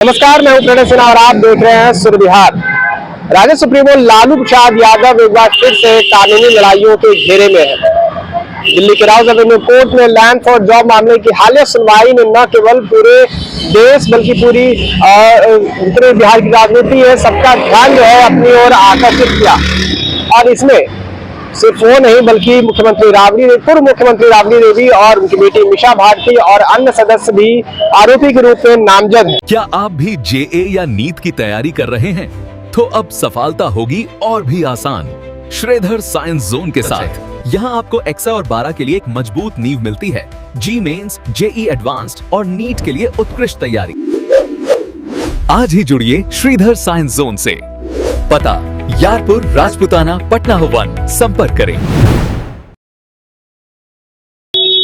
नमस्कार, मैं हूं प्रणय सिन्हा और आप देख रहे हैं सुर बिहार। राजद सुप्रीमो लालू प्रसाद यादव एक बार फिर से कानूनी लड़ाइयों के घेरे में है। दिल्ली के राउज एवेन्यू कोर्ट में लैंड फॉर जॉब मामले की हालिया सुनवाई ने न केवल पूरे देश बल्कि पूरी उत्तरी बिहार की राजनीति है सबका ध्यान जो है अपनी ओर आकर्षित किया। और इसमें सिर्फ वो नहीं बल्कि पूर्व मुख्यमंत्री राबड़ी देवी और उनकी बेटी मीसा भारती और अन्य सदस्य भी आरोपी के रूप में नामजद हैं। क्या आप भी जेए या नीट की तैयारी कर रहे हैं? तो अब सफलता होगी और भी आसान श्रीधर साइंस जोन के साथ। यहाँ आपको एक्सा और 12 के लिए एक मजबूत नींव मिलती है। जी मेंस, जेई एडवांस्ड और नीट के लिए उत्कृष्ट तैयारी। आज ही जुड़िए श्रीधर साइंस जोन से। पता यारपुर, राजपुताना, पटना 1। संपर्क करें।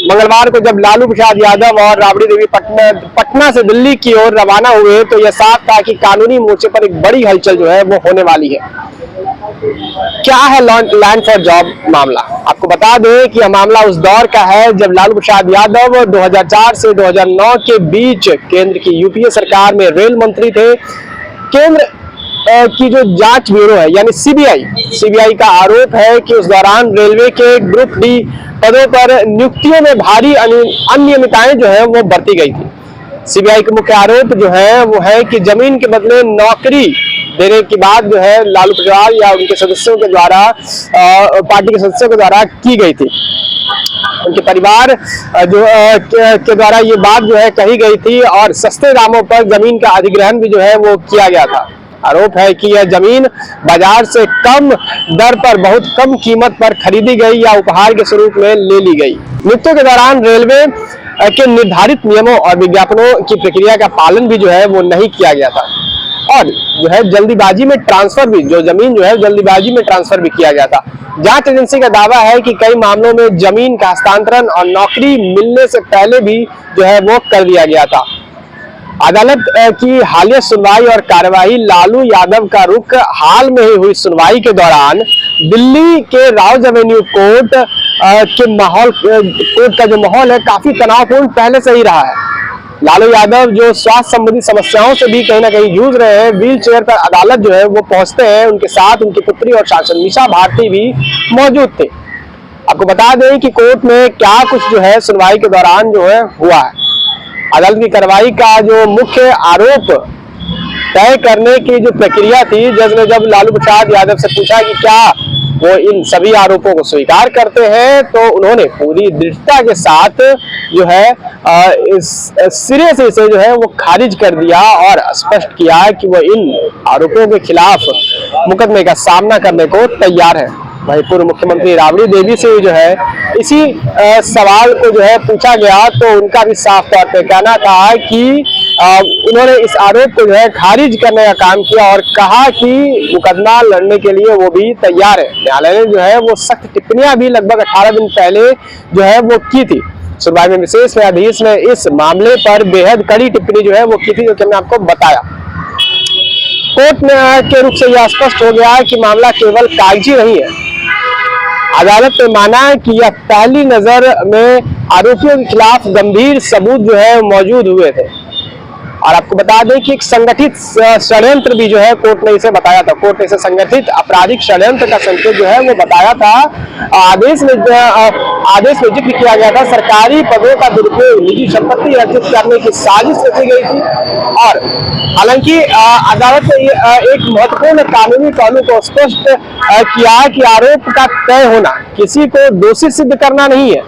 मंगलवार को जब लालू प्रसाद यादव और राबड़ी देवी पटना से दिल्ली की ओर रवाना हुए तो यह साफ था कि कानूनी मोर्चे पर एक बड़ी हलचल जो है वो होने वाली है। क्या है लैंड फॉर जॉब मामला? आपको बता दें कि यह मामला उस दौर का है जब लालू प्रसाद यादव 2004 से 2009 के बीच केंद्र की यूपीए सरकार में रेल मंत्री थे। केंद्र की जो जांच ब्यूरो है यानी सीबीआई का आरोप है कि उस दौरान रेलवे के ग्रुप डी पदों पर नियुक्तियों में भारी अनियमितताएं जो है वो बरती गई थी। सीबीआई का मुख्य आरोप जो है वो है कि जमीन के बदले नौकरी देने की बात जो है लालू प्रसाद या उनके सदस्यों के द्वारा पार्टी के सदस्यों के द्वारा की गई थी। उनके परिवार के द्वारा ये बात जो है कही गई थी और सस्ते दामों पर जमीन का अधिग्रहण भी जो है वो किया गया था। आरोप है कि यह जमीन बाजार से कम दर पर बहुत कम कीमत पर खरीदी गई या उपहार के स्वरूप में ले ली गई। नियुक्तियों के दौरान रेलवे के निर्धारित नियमों और विज्ञापनों की प्रक्रिया का पालन भी जो है वो नहीं किया गया था और जो है जल्दीबाजी में ट्रांसफर भी जल्दीबाजी में ट्रांसफर भी किया गया था। जांच एजेंसी का दावा है कि कई मामलों में जमीन का हस्तांतरण और नौकरी मिलने से पहले भी जो है वो कर दिया गया था। अदालत की हालिया सुनवाई और कार्यवाही लालू यादव का रुख हाल में ही हुई सुनवाई के दौरान दिल्ली के राउज एवेन्यू कोर्ट का जो माहौल है काफी तनावपूर्ण पहले से ही रहा है। लालू यादव जो स्वास्थ्य संबंधी समस्याओं से भी कहीं ना कहीं जूझ रहे हैं, व्हील चेयर पर अदालत जो है वो पहुंचते हैं। उनके साथ उनकी पुत्री और सांसद मीसा भारती भी मौजूद थे। आपको बता दें कि कोर्ट में क्या कुछ जो है सुनवाई के दौरान जो है हुआ है। अदालत की कार्रवाई का जो मुख्य आरोप तय करने की जो प्रक्रिया थी, जज ने जब लालू प्रसाद यादव से पूछा कि क्या वो इन सभी आरोपों को स्वीकार करते हैं तो उन्होंने पूरी दृढ़ता के साथ जो है इस सिरे से इसे जो है वो खारिज कर दिया और स्पष्ट किया कि वो इन आरोपों के खिलाफ मुकदमे का सामना करने को तैयार है। वही पूर्व मुख्यमंत्री राबड़ी देवी से जो है इसी सवाल को जो है पूछा गया तो उनका भी साफ तौर पे कहना था कि उन्होंने इस आरोप को जो है खारिज करने का काम किया और कहा कि मुकदमा लड़ने के लिए वो भी तैयार है। न्यायालय ने जो है वो सख्त टिप्पणियां भी लगभग 18 दिन पहले जो है वो की थी। सुनवाई में विशेष न्यायाधीश ने इस मामले पर बेहद कड़ी टिप्पणी जो है वो की थी, जो कि मैंने आपको बताया। कोर्ट के रुख से यह स्पष्ट हो गया कि मामला केवल कागजी नहीं है। अदालत ने माना कि यह पहली नजर में आरोपियों के खिलाफ गंभीर सबूत जो है मौजूद हुए थे। और आपको बता दें कि एक संगठित षड्यंत्र भी जो है कोर्ट ने इसे बताया था। कोर्ट ने इसे संगठित आपराधिक षड्यंत्र का संकेत जो है वो बताया था। आदेश में जिक्र किया गया था सरकारी पदों का दुरुपयोग, निजी संपत्ति अर्जित करने की साजिश रची गई थी। और हालांकि अदालत ने एक महत्वपूर्ण कानूनी पहलू को स्पष्ट किया कि आरोप का तय होना किसी को दोषी सिद्ध करना नहीं है,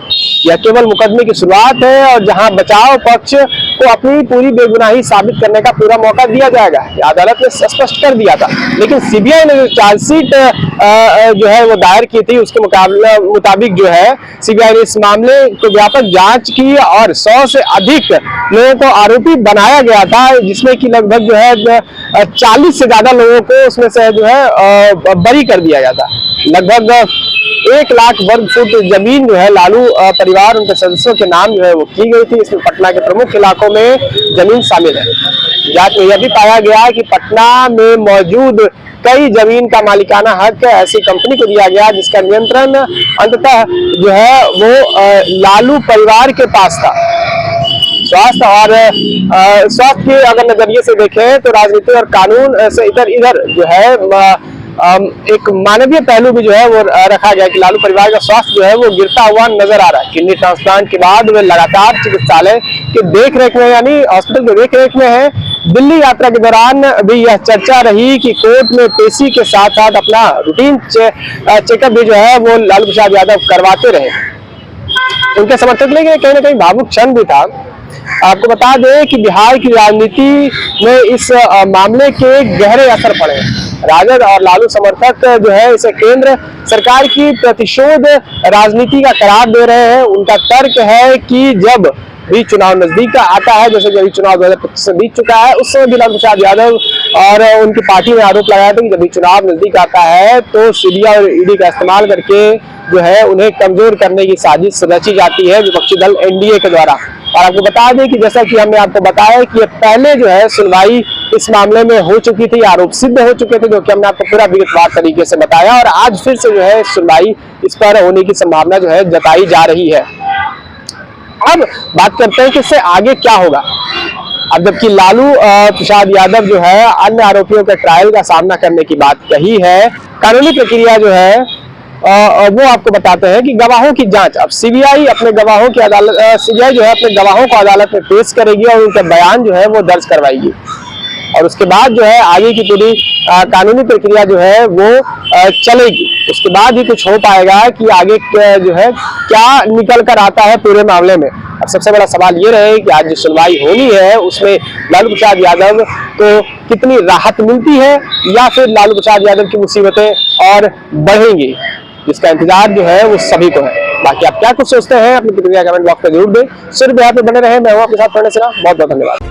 यह केवल मुकदमे की शुरुआत है और जहां बचाव पक्ष को अपनी पूरी बेगुनाही साबित करने का पूरा मौका दिया जाएगा। अदालत ने स्पष्ट कर दिया था। लेकिन सीबीआई ने जो चार्जशीट जो है वो दायर की थी उसके मुताबिक जो है सीबीआई ने इस मामले को व्यापक जांच की और 100 से अधिक लोगों को आरोपी बनाया गया था, जिसमें कि लगभग जो है 40 से ज्यादा लोगों को उसमें से जो है बरी कर दिया गया था। लगभग 1 लाख वर्ग फुट जमीन जो है लालू परिवार उनके सदस्यों के नाम जो है वो की गई थी। इसमें पटना के प्रमुख इलाकों में जमीन शामिल है। जांच में यह भी पाया गया कि पटना में मौजूद कई जमीन का मालिकाना हक ऐसी कंपनी को दिया गया जिसका नियंत्रण अंततः जो है वो लालू परिवार के पास था। स्वास्थ्य और स्वास्थ्य के अगर नजरिए से देखें तो राजनीति और कानून से इधर जो है एक मानवीय पहलू भी जो है वो रखा गया कि लालू परिवार का स्वास्थ्य जो है वो गिरता हुआ नजर आ रहा है। किडनी ट्रांसप्लांट के बाद वे लगातार चिकित्सालय के देखरेख में यानी हॉस्पिटल के देखरेख में है। दिल्ली यात्रा के दौरान भी यह चर्चा रही कि कोर्ट में पेशी के साथ साथ अपना रूटीन चेकअप भी जो है वो लालू प्रसाद यादव करवाते रहे। उनके समर्थक लेके कहीं ना कहीं भावुक क्षण भी था। आपको बता दें कि बिहार की राजनीति में इस मामले के गहरे असर पड़े। राजद और लालू समर्थक जो है इसे केंद्र सरकार की प्रतिशोध राजनीति का करार दे रहे हैं। उनका तर्क है कि जब भी चुनाव नजदीक आता है, जैसे कि अभी चुनाव 2025 से बीत चुका है, उस समय भी लालू प्रसाद यादव और उनकी पार्टी ने आरोप लगाया था कि जब भी चुनाव नजदीक आता है तो सीबीआई और ईडी का इस्तेमाल करके जो है उन्हें कमजोर करने की साजिश रची जाती है विपक्षी दल एनडीए के द्वारा। और आपको बता दें कि जैसा कि हमने आपको बताया कि पहले जो है सुनवाई इस मामले में हो चुकी थी, आरोप सिद्ध हो चुके थे, जो कि हमने आपको पूरा विगतवार तरीके से बताया और आज फिर से जो है सुनवाई इस पर होने की संभावना जो है जताई जा रही है। अब बात करते हैं कि इससे आगे क्या होगा। अब जबकि लालू प्रसाद यादव जो है अन्य आरोपियों के ट्रायल का सामना करने की बात कही है, कानूनी प्रक्रिया जो है वो आपको बताते हैं कि गवाहों की जांच अब सीबीआई अपने गवाहों की सीबीआई जो है अपने गवाहों को अदालत में पेश करेगी और उनके बयान जो है वो दर्ज करवाएगी और उसके बाद जो है आगे की पूरी कानूनी प्रक्रिया जो है वो चलेगी। उसके बाद ही कुछ हो पाएगा कि आगे जो है क्या निकल कर आता है पूरे मामले में। अब सबसे बड़ा सवाल ये रहे कि आज जो सुनवाई होनी है उसमें लालू प्रसाद यादव को कितनी राहत मिलती है या फिर लालू प्रसाद यादव की मुसीबतें और बढ़ेंगी, जिसका इंतजार जो है वो सभी को है। बाकी आप क्या कुछ सोचते हैं अपनी प्रतिक्रिया कमेंट बॉक्स में जरूर दें। सिर्फ यहाँ पे बने रहे, मैं हूँ आपके साथ पढ़ने से ना, बहुत बहुत धन्यवाद।